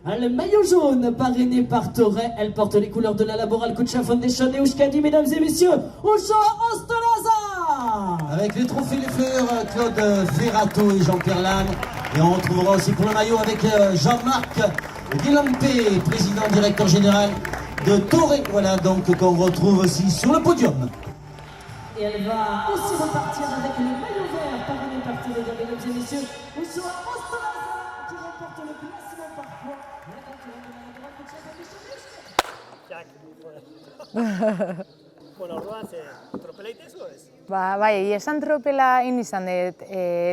Le maillot jaune parrainé par Torre, elle porte les couleurs de la Laboral Kucha Foundation et Euskadi, mesdames et messieurs, Ochoa Ostolaza. Avec les trophées les fleurs, Claude Ferrato et Jean-Pierre Lannes. Et on retrouvera aussi pour le maillot avec Jean-Marc Guilampé, président directeur général de Torre. Voilà donc qu'on retrouve aussi sur le podium. Et elle va aussi repartir avec le maillot vert parrainé par Torre, mesdames et messieurs, Ochoa Ostolaza qui remporte le classement par points. Bueno, orduan, tropela itezu ez? Bai, esan tropela izan dut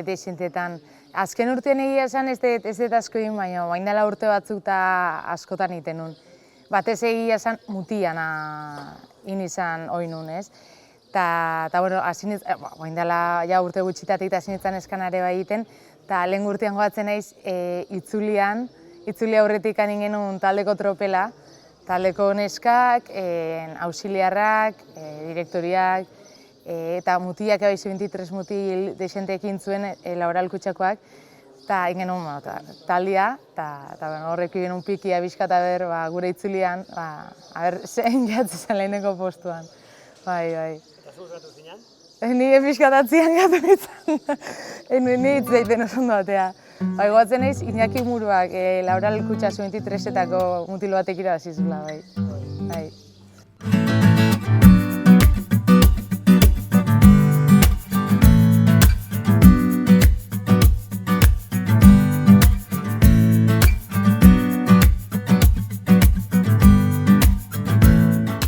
desentetan. Azken urtean egia esan ez dut asko egin, baina bain dela urte batzuk eta askotan iten nun. Batez egia esan mutiana izan oinun, ez? Eta, bueno, bain dela ja urte gutxitatik eta hasinetan eskanare bai egiten, eta lehen urtean goatzen naiz itzuli aurretik anin genuen taldeko tropela, taldeko neskak, auxiliarrak, direktoriak, eta mutiak abaiz 23 mutil desentekin zuen Laboral Kutxakoak, eta ingen taldia, eta horrek genuen piki abizkata ber gure itzulian, zein jatzen leheneko postuan. Bai. Eta zu gatu zinean? Ni epizkatatzean gatu nintzen, ni itzaiten oso ondo batea. Goatzen naiz, Iñaki Muruak Laboral Kutxa 23etako mutil batek irabazizula, bai.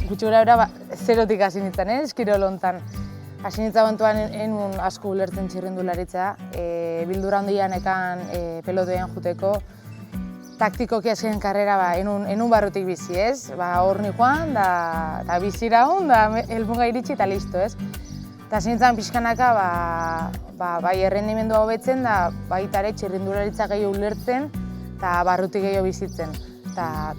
Gutxi gora bera, zerotik hasi nintzen, kirol hontan. Hasi nintzen bantuan enun asko ulertzen txirrindularitza, bildura hondian ekan pelotoian juteko, taktikoki azken karrera enun barrutik bizi, ez? Hor ni joan, eta bizira hon, da helmuga iritsi eta listo, ez? Eta hasi nintzen pixkanaka, bai errendimendua hobetzen, da baita ere txirrindularitza gehiago ulertzen, eta barrutik gehiago bizitzen. Eta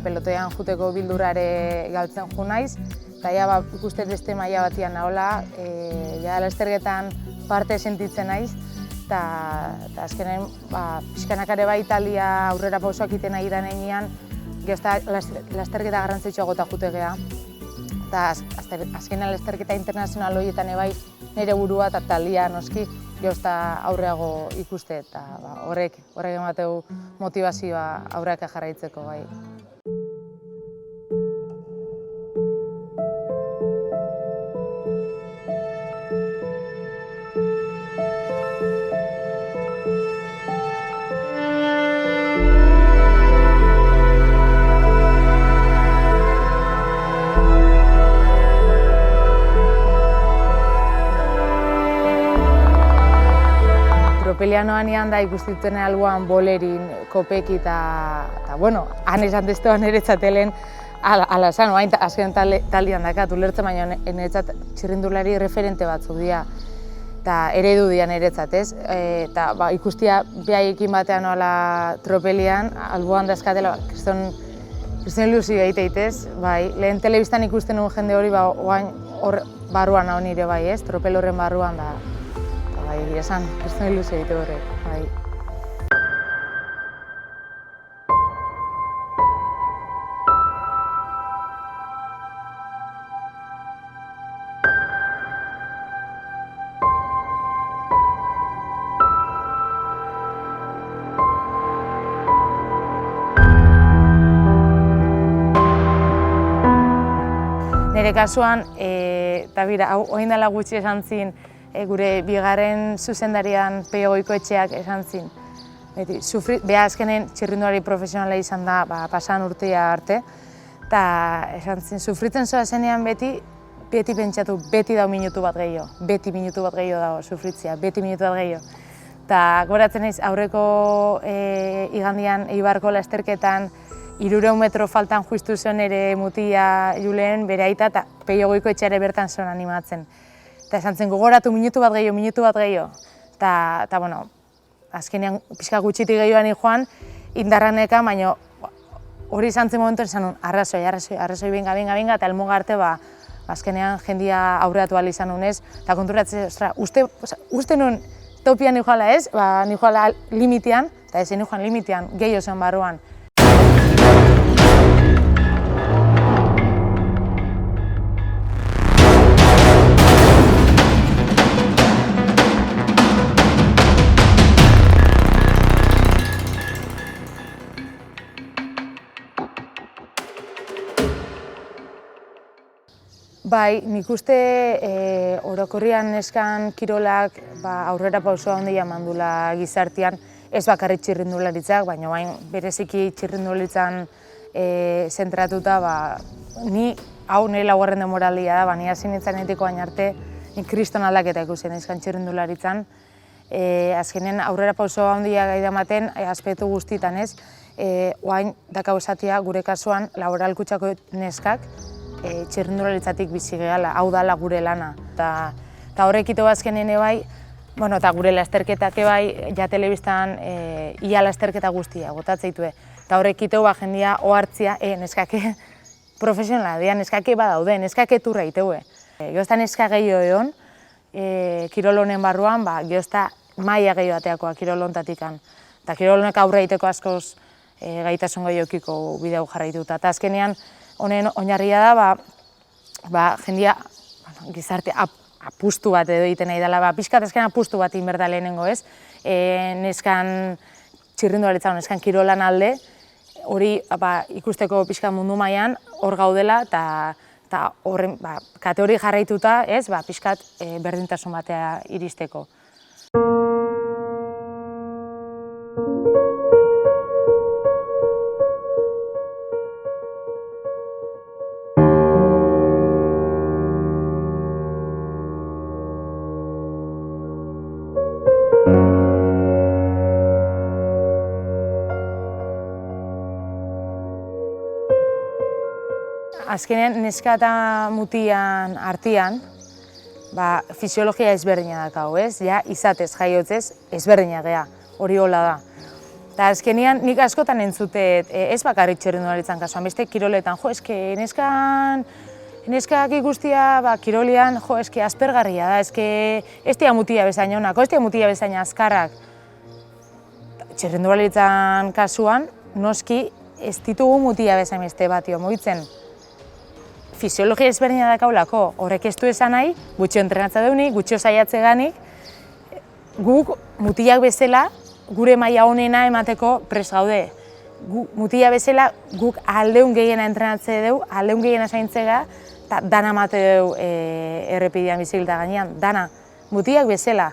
pelotoian juteko bildurare galtzen ju naiz, eta ikusten beste maila batian nahola, lasterketan parte sentitzen naiz, eta azkenen pixkanakare bai talia aurrera pausoak iten nahi da nenean, lasterketa garrantzitsua gota jutegea. Eta azkenean lasterketa internazional horietan ebai nire burua eta talia noski, jozta aurreago ikuste, eta horrek emateu motivazioa aurreak jarraitzeko bai. Tropelianoan ean da ikustitzen alboan bolerin, kopeki eta bueno, han esan testoan eretzatelen ala esan, azken taldean dakat ulertzen, baina eretzat txirrindulari referente batzuk dira eta eredu dian eretzat, ez? Eta ikustia behaiekin batean nola tropelian, alboan dazkatela, kriston ilusio egiteitez, bai. Lehen telebistan ikusten nuen jende hori, oain hor barruan hau nire bai, ez? Tropel horren barruan da. Bai, esan, kriston ilusio egite horrek, bai. Nire kasuan, eta bira, orain dela gutxi esan zin, gure bigarren zuzendarian Peio Goikoetxeak esan zin. Beha azkenen txirrindulari profesionala izan da pasan urtea arte, eta esan zin, sufritzen zoa zenean beti pentsatu, beti dau minutu bat gehiago, beti minutu bat gehiago dago sufritzea, beti minutu bat gehiago. Eta goratzen naiz, aurreko igandian Eibarko lasterketan 300 metro faltan justu zen ere mutia Julen bere aita eta Peio Goikoetxeare bertan zen animatzen. Eta esan zen gogoratu minutu bat gehiago. Eta, bueno, azkenean pixka gutxitik gehioan joan, indarraneka, baina hori izan zen momentu esan nun, arrazoi, benga, eta helmuga arte, azkenean jendia aurreatu ahal izan nunez, eta konturatzen, uste nun topian nijoala ez, nijoala limitean, eta ezin joan limitean, gehiago zen barruan. Bai, nik uste orokorrian neskan kirolak aurrera pausoa handia eman duela gizartean, ez bakarrik txirrindularitzak, baina bain bereziki txirrindularitzan zentratuta, ni hau nire laugarren denboraldia da, ni hasi nintzen etiko baina arte, nik kriston aldaketa ikusi neskan txirrindularitzan. Azkenen aurrera pausoa handia gai damaten, aspektu guztietan ez, oain dakau esatia gure kasuan laboralkutsako neskak, txirrindularitzatik bizi gehala, hau dala gure lana. Eta horrek ito azkenen bai, eta gure lasterketak bai, ja telebistan ia lasterketa guztia, gotatzeitue. Eta horrek ito jendia ohartzia, neskake profesionala, neskake badaude, neskake turra iteue. Geozta neska gehiago egon, kirol honen barruan, geozta maila gehiago ateakoa kirol hontatikan. Eta kirol honek aurre egiteko askoz gaitasun gehiagokiko bideu jarraituta. Eta azkenean, honen oinarria da, jendia gizarte apustu bat edo egiten nahi dela, pixkat azken apustu bat inberda lehenengo ez, neskan txirrindularitzan, neskan kirolan alde, hori ikusteko pixkat mundu mailan hor gaudela, eta horren kategori jarraituta ez, pixkat berdintasun batea iristeko. Azkenean, neska eta mutian artean, fisiologia ezberdina dakau, ez? Ja, izatez, jaiotzez, ezberdina gea, hori hola da. Eta azkenean, nik askotan entzutet, ez bakarrik txirrindularitzan kasuan, beste kiroletan, neskak ikustia kirolian, aspergarria da, ez dira mutia bezain honako, ez dira mutia bezain azkarrak. Txirrindularitzan kasuan, noski, ez ditugu mutia bezain beste batio mugitzen. Fisiologia ezberdina dakaulako, horrek ez du esan nahi, gutxio entrenatza deunik, gutxio saiatze ganik, guk mutilak bezala, gure maila honena emateko prest gaude. Mutila bezala, guk aldeun gehiena entrenatze deu, aldeun gehiena zaintzega, eta dana emate deu errepidean bizikilta gainean, dana. Mutilak bezala.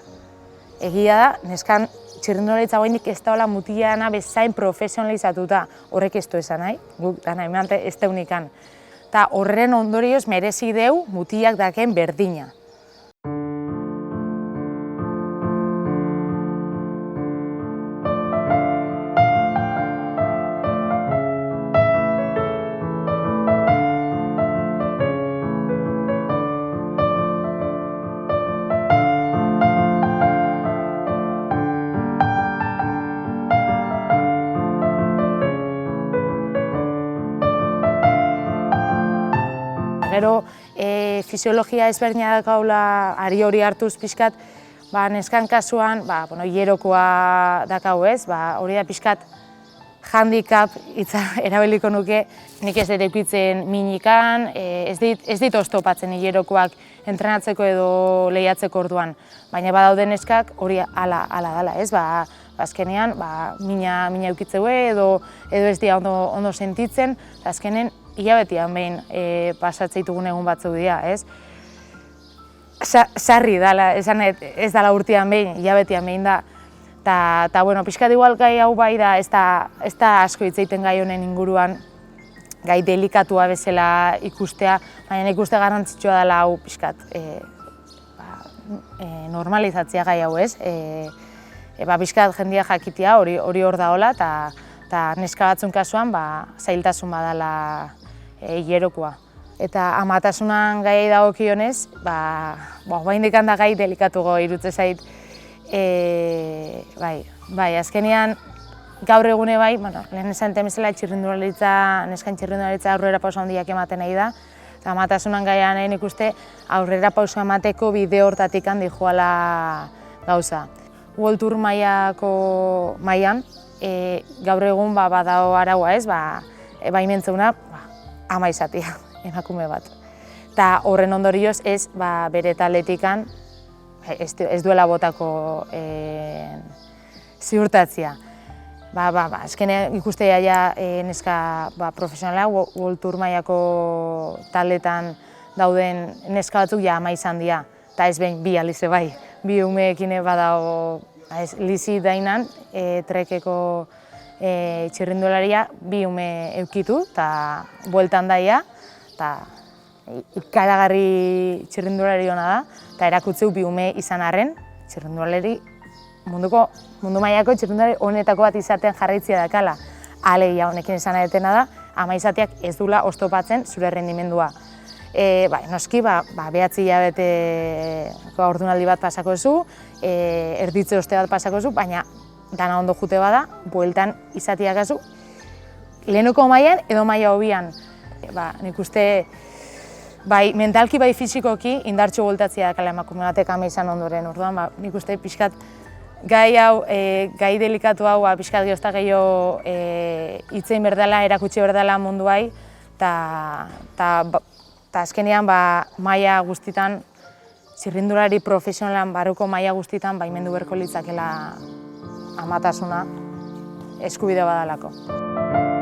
Egia da, neskan txirrindularitza goinik ez daola mutilana bezain profesionalizatuta, horrek ez du esan nahi, guk dana emate ez deunikan. Eta horren ondorioz merezi deu mutilak daken berdina. Gero, fisiologia ezberdina dakaula, ari hori hartuz pixkat, neskan kasuan, hierokoa dakau ez, hori da pixkat handicap hitza erabiliko nuke, nik ez dut eukitzen minikan, ez dit oztopatzen hierokoak entrenatzeko edo lehiatzeko orduan, baina badaude neskak hori ala dela ez, azkenean mina eukitzeue edo ez dira ondo sentitzen, azkenen hilabetean behin pasatzea egun batzuk dira, ez? Sarri dela, ez dela urtean behin, hilabetean behin da. Eta, pixkat igual gai hau bai da, ez da asko hitz egiten gai honen inguruan, gai delikatua bezala ikustea, baina ikuste garrantzitsua dela hau pixkat normalizatzea gai hau, ez? Pixkat jendia jakitea hori hor daola, eta neska batzun kasuan zailtasun badala hierokoa. Eta amatasunan gai dagokionez, oraindik da gai delikatuago irutze zait. Azkenean gaur egune lehen esan temezela neskan txirrindularitza aurrera pauso handiak ematen nahi da. Eta amatasunan gaian nik uste aurrera pauso emateko bide hortatik handi joala gauza. World Tour mailan gaur egun badao araua ez, baimentzeuna ama izatea, emakume bat. Eta horren ondorioz ez bere taletikan ez duela botako ziurtatzia. Azkenean ikustea neska profesionala, World Tour mailako taldetan dauden neska batzuk ama izan dira. Eta ez behin bi alize bai, bi umeekin badago Lizi Dainan, trekeko txirrindularia bi ume eukitu eta bueltan daia, eta ikaragarri txirrindulari hona da, eta erakutzeu bi ume izan arren, txirrindulari mundu mailako txirrindulari honetako bat izaten jarraitzia dakala. Alegia honekin izan adetena da, ama izateak ez dula oztopatzen zure rendimendua. Noski, 9 hilabeteko haurdunaldi bat pasako zu, erditze oste bat pasako zu, baina dana ondo jute bada, bueltan izateak azu, lehenoko mailan edo maila hobian. Nik uste, bai mentalki, bai fisikoki indartxo bueltatzea dakala emakume batek ama izan ondoren. Orduan, nik uste pixkat gai hau, gai delikatu hau, pixkat geozta gehiago hitzein berdala, erakutsi berdala munduai, eta azkenean maila guztitan, txirrindulari profesionalan barruko maila guztitan baimendu beharko litzakela amatasuna eskubide badalako.